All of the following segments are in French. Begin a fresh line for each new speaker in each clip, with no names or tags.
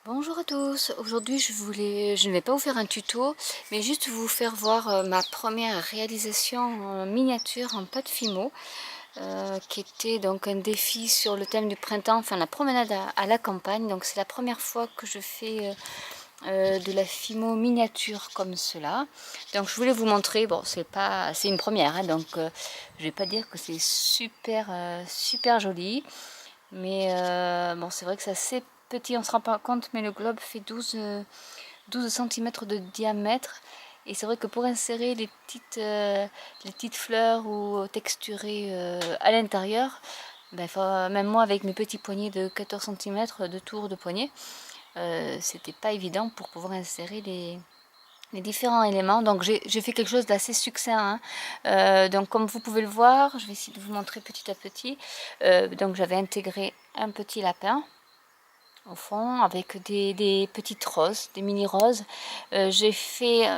Bonjour à tous, aujourd'hui je ne vais pas vous faire un tuto, mais juste vous faire voir ma première réalisation en miniature en pâte Fimo, qui était donc un défi sur le thème du printemps, enfin la promenade à la campagne. Donc c'est la première fois que je fais de la Fimo miniature comme cela. Donc je voulais vous montrer, bon c'est une première, hein, donc je vais pas dire que c'est super joli. Mais bon, c'est vrai que c'est assez petit, on ne se rend pas compte, mais le globe fait 12 cm de diamètre. Et c'est vrai que pour insérer les petites fleurs ou texturer à l'intérieur, ben, même moi avec mes petits poignets de 14 cm de tour de poignet, c'était pas évident pour pouvoir insérer les différents éléments. Donc j'ai fait quelque chose d'assez succinct, hein. Donc comme vous pouvez le voir, je vais essayer de vous montrer petit à petit. Donc j'avais intégré un petit lapin au fond avec des petites roses, des mini roses. J'ai fait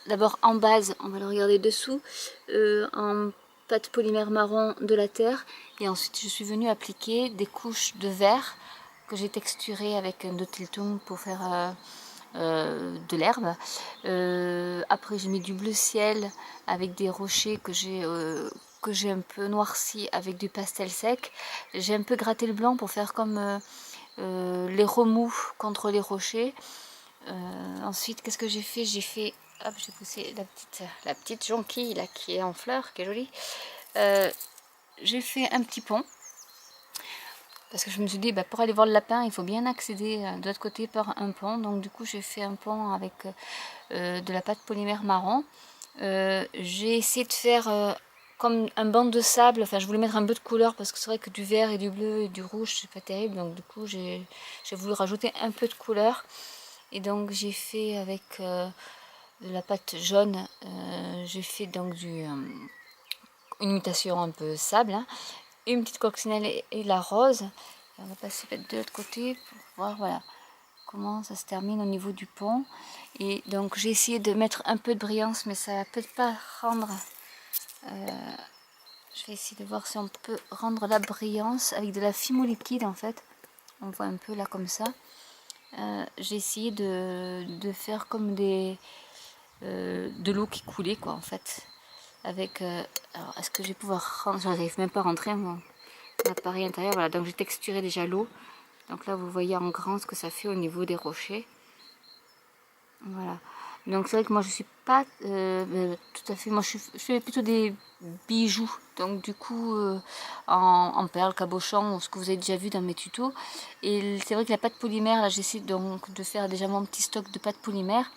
d'abord en base, on va le regarder dessous, en pâte polymère marron de la terre, et ensuite je suis venue appliquer des couches de verre que j'ai texturé avec un dotilton pour faire de l'herbe. Après j'ai mis du bleu ciel avec des rochers que j'ai un peu noirci avec du pastel sec. J'ai un peu gratté le blanc pour faire comme les remous contre les rochers. Ensuite, qu'est-ce que j'ai fait? Hop, j'ai poussé la petite jonquille là qui est en fleurs, qui est jolie. J'ai fait un petit pont parce que je me suis dit, bah, pour aller voir le lapin, il faut bien accéder de l'autre côté par un pont. Donc du coup, j'ai fait un pont avec de la pâte polymère marron. J'ai essayé de faire comme un banc de sable. Enfin, je voulais mettre un peu de couleur parce que c'est vrai que du vert et du bleu et du rouge, c'est pas terrible. Donc du coup, j'ai voulu rajouter un peu de couleur. Et donc j'ai fait avec de la pâte jaune, j'ai fait donc une imitation un peu sable, hein, une petite coccinelle et la rose. Et on va passer de l'autre côté pour voir, voilà, comment ça se termine au niveau du pont. Et donc j'ai essayé de mettre un peu de brillance, mais ça va peut-être pas rendre. Je vais essayer de voir si on peut rendre la brillance avec de la fimo liquide en fait. On voit un peu là comme ça. J'ai essayé de faire comme de l'eau qui coulait quoi en fait. Avec alors est-ce que je vais pouvoir rendre, j'arrive même pas à rentrer mon appareil intérieur. Voilà, donc j'ai texturé déjà l'eau. Donc là vous voyez en grand ce que ça fait au niveau des rochers. Voilà. Donc c'est vrai que moi je suis pas tout à fait. Moi je fais plutôt des bijoux. Donc du coup en perles, cabochon, ce que vous avez déjà vu dans mes tutos. Et c'est vrai que la pâte polymère, là j'essaie donc de faire déjà mon petit stock de pâte polymère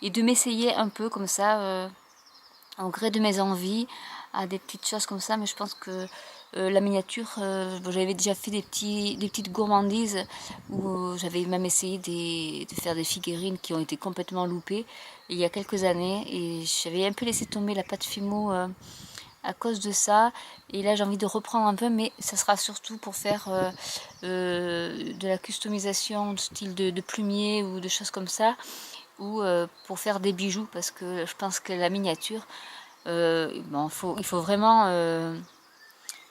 et de m'essayer un peu comme ça au gré de mes envies à des petites choses comme ça. Mais je pense que la miniature, j'avais déjà fait des petites gourmandises où j'avais même essayé de faire des figurines qui ont été complètement loupées il y a quelques années, et j'avais un peu laissé tomber la pâte Fimo à cause de ça. Et là j'ai envie de reprendre un peu, mais ça sera surtout pour faire de la customisation de style de plumier ou de choses comme ça, ou pour faire des bijoux, parce que je pense que la miniature, bon, il faut vraiment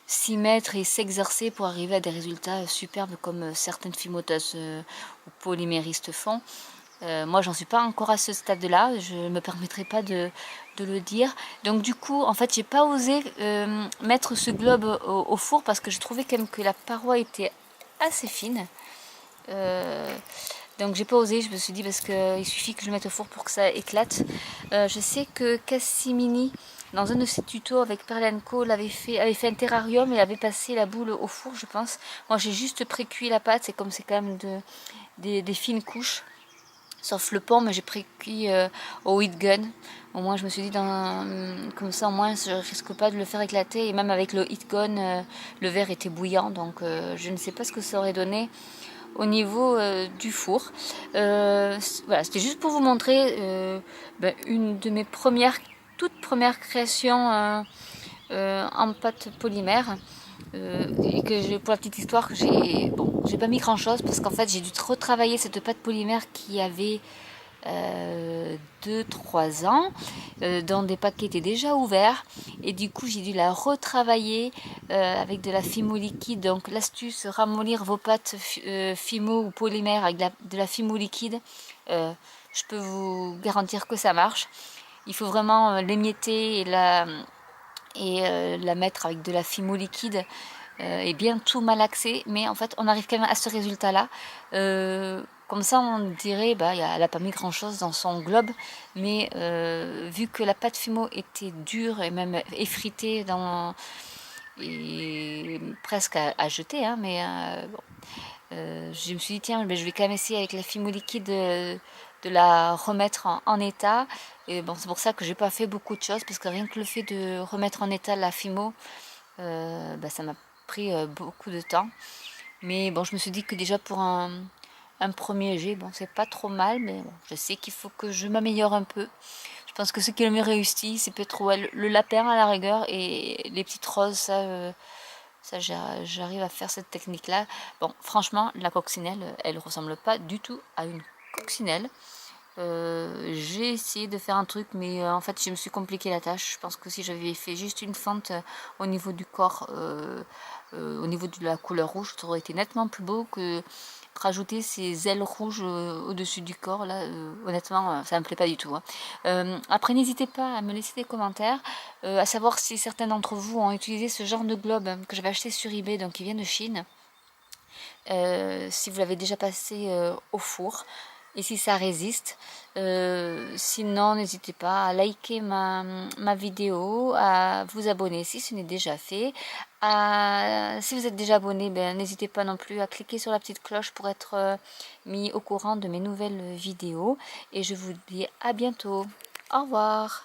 s'y mettre et s'exercer pour arriver à des résultats superbes comme certaines fimoteuses ou polyméristes font. Moi, j'en suis pas encore à ce stade-là, je ne me permettrai pas de le dire. Donc du coup, en fait, j'ai pas osé mettre ce globe au four parce que je trouvais quand même que la paroi était assez fine. Donc j'ai pas osé, je me suis dit parce qu'il suffit que je le mette au four pour que ça éclate. Je sais que Cassimini, dans un de ses tutos avec Perle & Co, avait fait un terrarium et avait passé la boule au four, je pense. Moi j'ai juste pré-cuit la pâte, c'est comme c'est quand même des fines couches. Sauf le pont, mais j'ai pré-cuit au heat gun. Au moins je me suis dit, comme ça au moins je risque pas de le faire éclater. Et même avec le heat gun, le verre était bouillant, donc je ne sais pas ce que ça aurait donné au niveau du four. Voilà, c'était juste pour vous montrer une de mes toutes premières créations en pâte polymère. Et que pour la petite histoire, j'ai pas mis grand chose parce qu'en fait j'ai dû retravailler cette pâte polymère qui avait 2-3 ans, dont des paquets étaient déjà ouverts, et du coup j'ai dû la retravailler avec de la Fimo liquide. Donc l'astuce, ramollir vos pâtes Fimo ou polymère avec de la Fimo liquide, je peux vous garantir que ça marche. Il faut vraiment l'émietter et la mettre avec de la Fimo liquide et bien tout malaxer, mais en fait on arrive quand même à ce résultat là. Comme ça on dirait bah, elle n'a pas mis grand chose dans son globe, mais vu que la pâte Fimo était dure et même effritée et presque à jeter, hein, mais bon, je me suis dit tiens, je vais quand même essayer avec la Fimo liquide de la remettre en état. Et bon, c'est pour ça que j'ai pas fait beaucoup de choses, parce que rien que le fait de remettre en état la Fimo, bah, ça m'a pris beaucoup de temps. Mais bon, je me suis dit que déjà pour un premier jet, bon, c'est pas trop mal, mais bon, je sais qu'il faut que je m'améliore un peu. Je pense que ce qui est le mieux réussi, c'est peut-être le lapin à la rigueur, et les petites roses, ça j'arrive à faire cette technique-là. Bon, franchement, la coccinelle, elle ressemble pas du tout à une coccinelle. J'ai essayé de faire un truc, mais en fait je me suis compliqué la tâche. Je pense que si j'avais fait juste une fente au niveau du corps, au niveau de la couleur rouge, ça aurait été nettement plus beau que rajouter ces ailes rouges au-dessus du corps. Là, honnêtement, ça me plaît pas du tout, hein. Après, n'hésitez pas à me laisser des commentaires, à savoir si certains d'entre vous ont utilisé ce genre de globe que j'avais acheté sur eBay, donc qui vient de Chine. Si vous l'avez déjà passé au four et si ça résiste. Sinon, n'hésitez pas à liker ma vidéo, à vous abonner si ce n'est déjà fait. Si vous êtes déjà abonné, ben, n'hésitez pas non plus à cliquer sur la petite cloche pour être mis au courant de mes nouvelles vidéos. Et je vous dis à bientôt. Au revoir.